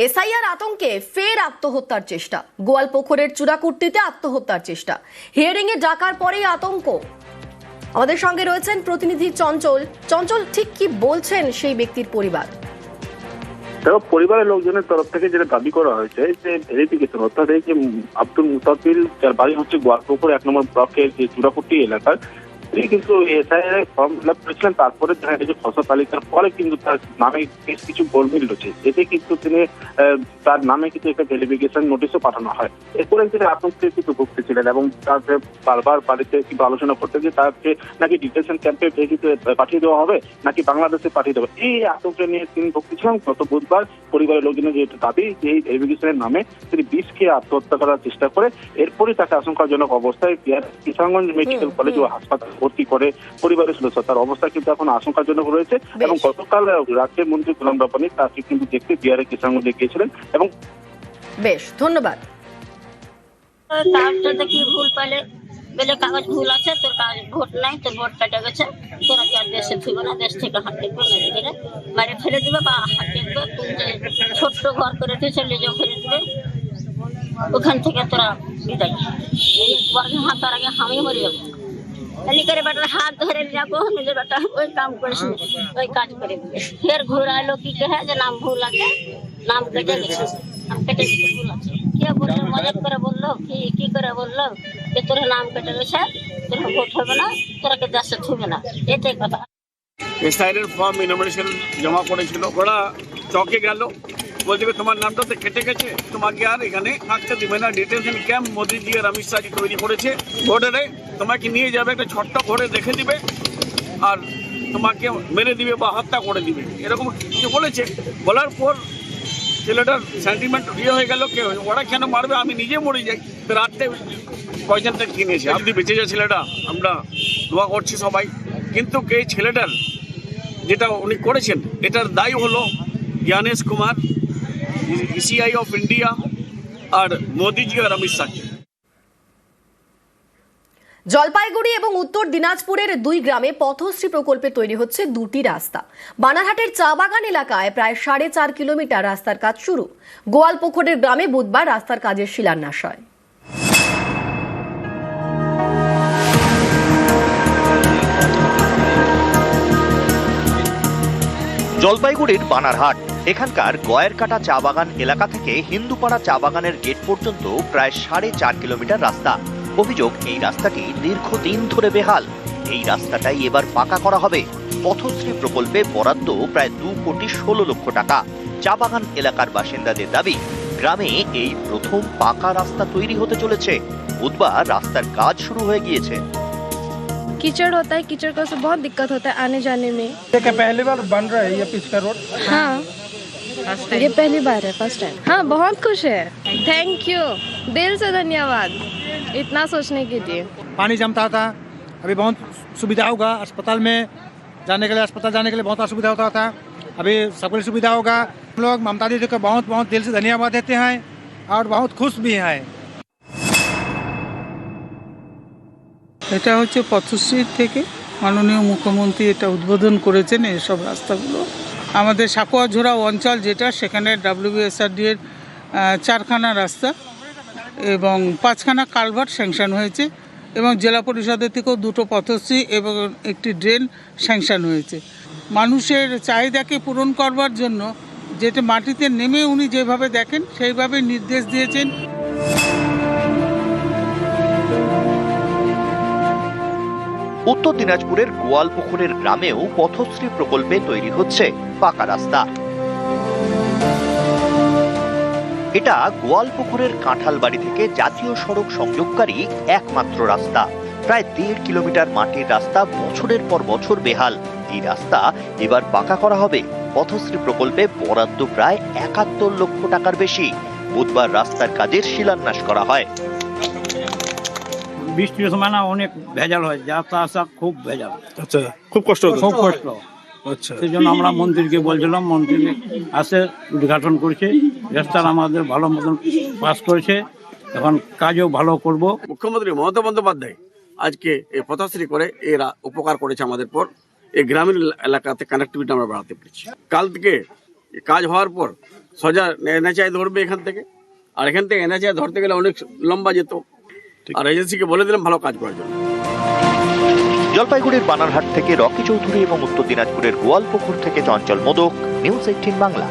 SIR আতঙ্কে ফের আত্মহত্যার চেষ্টা, গোয়ালপুকুরের চূড়াকুর্তিতে আত্মহত্যার চেষ্টা, হিয়ারিং এ ডাকার পরেই আতঙ্ক। আমাদের সঙ্গে রয়েছেন প্রতিনিধি চঞ্চল। চঞ্চল, ঠিক কি বলছেন সেই ব্যক্তির পরিবার? দেখো, পরিবারের লোকজনের তরফ থেকে যেটা দাবি করা হয়েছে যে ভেরিফিকেশন, অর্থাৎ এই যে আব্দুল মুতাফিল, যার বাড়ি হচ্ছে গোয়ালপুকুর 1 নম্বর ব্লকের যে চূড়াকুর্তি এলাকার, তিনি কিন্তু এসআইআর ফর্ম ফিল আপ করেছিলেন। তারপরে দেখা গেছে খসড়া তালিকার পরে কিন্তু তার নামে বেশ কিছু গোলমিল রয়েছে, এতে কিন্তু তিনি তার নামে কিন্তু একটা ভেরিফিকেশন নোটিশও পাঠানো হয়। এরপরে তিনি আতঙ্কে কিন্তু ভুগতেছিলেন এবং তাকে বারবার বাড়িতে কিন্তু আলোচনা করতে যে তাকে নাকি ডিটেনশন ক্যাম্পে পাঠিয়ে দেওয়া হবে নাকি বাংলাদেশে পাঠিয়ে দেওয়া, এই আতঙ্কে নিয়ে তিনি ভুগতেছিলেন। গত বুধবার পরিবারের লোকজনের যে দাবি যে এই ভেরিফিকেশনের নামে তিনি বিষ খেয়ে আত্মহত্যা করার চেষ্টা করে, এরপরই তাকে আশঙ্কাজনক অবস্থায় কিশোরগঞ্জ মেডিকেল কলেজ ও হাসপাতাল ভর্তি করে পরিবারের সদস্য। তার অবস্থা কিন্তু এখন আশঙ্কাজনক রয়েছে এবং গতকাল রাজ্যের মন্ত্রী গোলাম রব্বানী তাকে কিন্তু দেখতে বিহারে কিশোরগঞ্জে গিয়েছিলেন। এবং বেশ, ধন্যবাদ। কি ভুল পাইলে বলে কাগজ ভুল আছে, তোর কাগজ ভোট নাই, তোর ভোট কেটে গেছে, তোরা কি আর দেশে থুইব না, দেশ থেকে হাঁটতে মেরে দিলে বাইরে ফেলে দিবে বা হাঁটতে দিবে। তুই যে ছোট্ট ঘর করে দিয়েছে লেজও ফেলে দিবে, ওখান থেকে তোরা বিদায়। হাঁটার আগে আমি মরে যাবো। করে বেটার হাত ধরে যাবো, নিজের বেটা ওই কাম করিস, ওই কাজ করে দিবে। ফের ঘুরে এলো কি কে যে নাম ভুল আছে, নাম কেটে গেছে, নাম কেটে গেছে, ভুল আছে। কে বললো, মজা করে বললো, কি করে বললো যে তোর নাম কেটে গেছে, তোর ভোট হবে না, তোরাকে দেশে থুবে না, এটাই কথা। এসআইআর ফর্ম ইনোমিনেশন জমা করেছিল, ওরা চকে গেল, বলছে তোমার নামটা তো কেটে গেছে, তোমাকে আর এখানে থাকতে দিবে না। ডিটেনশন ক্যাম্প মোদিজি আর অমিত শাহজি তৈরি করেছে বর্ডারে, তোমাকে নিয়ে যাবে একটা ছোট্ট ঘরে রেখে দিবে আর তোমাকে মেরে দিবে বা হত্যা করে দিবে, এরকম কিছু বলেছে। বলার পর ছেলেটার সেন্টিমেন্ট হয়ে গেল, ওরা কেন মারবে, আমি নিজে মরে যাই। রাত্রে পয়সাটা কিনেছে, আপনি বেঁচে যায় ছেলেটা, আমরা দোয়া করছি সবাই। কিন্তু এই ছেলেটার যেটা উনি করেছেন, এটার দায়ী হলো Gyanesh Kumar, ECI of India আর মোদিজি আর অমিত শাহ। জলপাইগুড়ি এবং উত্তর দিনাজপুরের 2 গ্রামে পথশ্রী প্রকল্পে তৈরি হচ্ছে 2টি রাস্তা। বানারহাটের চা বাগান এলাকায় প্রায় 4.5 কিলোমিটার রাস্তার কাজ শুরু। গোয়ালপুকুরের গ্রামে বুধবার রাস্তার কাজের শিলান্যাস হয়। জলপাইগুড়ির বানারহাট, এখানকার গয়ের কাটা চা বাগান এলাকা থেকে হিন্দুপাড়া চা বাগানের গেট পর্যন্ত প্রায় 4.5 কিলোমিটার রাস্তা। অভিযোগ, এই রাস্তাটি দীর্ঘদিন ধরে বেহাল। এই রাস্তাটাই এবার পাকা করা হবে। পথশ্রী প্রকল্পে বরাদ্দ প্রায় 2,16 কোটি টাকা। চা বাগান এলাকার বাসিন্দাদের দাবি, গ্রামে এই প্রথম পাকা রাস্তা তৈরি হতে চলেছে। বুধবার রাস্তার কাজ শুরু হয়ে গিয়েছে। कीचड़ होता है, कीचड़ का से बहुत दिक्कत होता है आने जाने में। क्या पहली बार बन रहा है ये पिच का रोड? हाँ, ये पहली बार है, फर्स्ट टाइम। हाँ, बहुत खुश है, थैंक यू, दिल से धन्यवाद इतना सोचने के लिए। पानी जमता था, अभी बहुत सुविधा होगा। अस्पताल में जाने के लिए, अस्पताल जाने के लिए बहुत असुविधा होता था, अभी सबको सुविधा होगा। हम लोग ममता दीदी को बहुत बहुत दिल से धन्यवाद देते हैं और बहुत खुश भी हैं। এটা হচ্ছে পথশ্রী থেকে মাননীয় মুখ্যমন্ত্রী এটা উদ্বোধন করেছেন। এইসব রাস্তাগুলো আমাদের সাকুয়াঝোড়া অঞ্চল যেটা, সেখানে WBSRD এর 4খানা রাস্তা এবং 5খানা কালভার্ট স্যাংশন হয়েছে এবং জেলা পরিষদের থেকেও 2টো পথশ্রী এবং একটি ড্রেন স্যাংশন হয়েছে। মানুষের চাহিদাকে পূরণ করবার জন্য যেটা মাটিতে নেমে উনি যেভাবে দেখেন সেইভাবে নির্দেশ দিয়েছেন। উত্তর দিনাজপুরের গোয়ালপুকুরের গ্রামেও পথশ্রী প্রকল্পে তৈরি হচ্ছে পাকা রাস্তা। এটা গোয়ালপুকুরের কাঁঠালবাড়ি থেকে জাতীয় সড়ক সংযোগকারী একমাত্র রাস্তা। প্রায় 1.5 কিলোমিটার মাটির রাস্তা বছরের পর বছর বেহাল। এই রাস্তা এবার পাকা করা হবে। পথশ্রী প্রকল্পে বরাদ্দ প্রায় 71 লক্ষ টাকার বেশি। বুধবার রাস্তার কাজের শিলান্যাস করা হয়। বৃষ্টির সময় না অনেক ভেজাল হয়, যাতা আসা খুব ভেজাল। আচ্ছা, খুব কষ্ট হতো। খুব কষ্ট। আচ্ছা, সেই জন্য আমরা মন্ত্রীকে বলছিলাম, মন্ত্রী আসে, উদ্ঘাটন করেছে, রাস্তা আমাদের ভালো মতন পাস করেছে, এখন কাজও ভালো করব। মুখ্যমন্ত্রী মমতা বন্দ্যোপাধ্যায় আজকে এই পথশ্রী করে এরা উপকার করেছে আমাদের পর। এই গ্রামীণ এলাকাতে কানেক্টিভিটি আমরা বাড়াতে পেরেছি। কাল থেকে কাজ হওয়ার পর সোজা এনএচআই ধরবে এখান থেকে, আর এখান থেকে এনএচআই ধরতে গেলে অনেক লম্বা যেত, আর এজেন্সিকে বলে দিলাম ভালো কাজ করার জন্য। জলপাইগুড়ির বানারহাট থেকে রকি চৌধুরী এবং উত্তর দিনাজপুরের গোয়ালপুকুর থেকে চঞ্চল মোদক, নিউজ 18 বাংলা।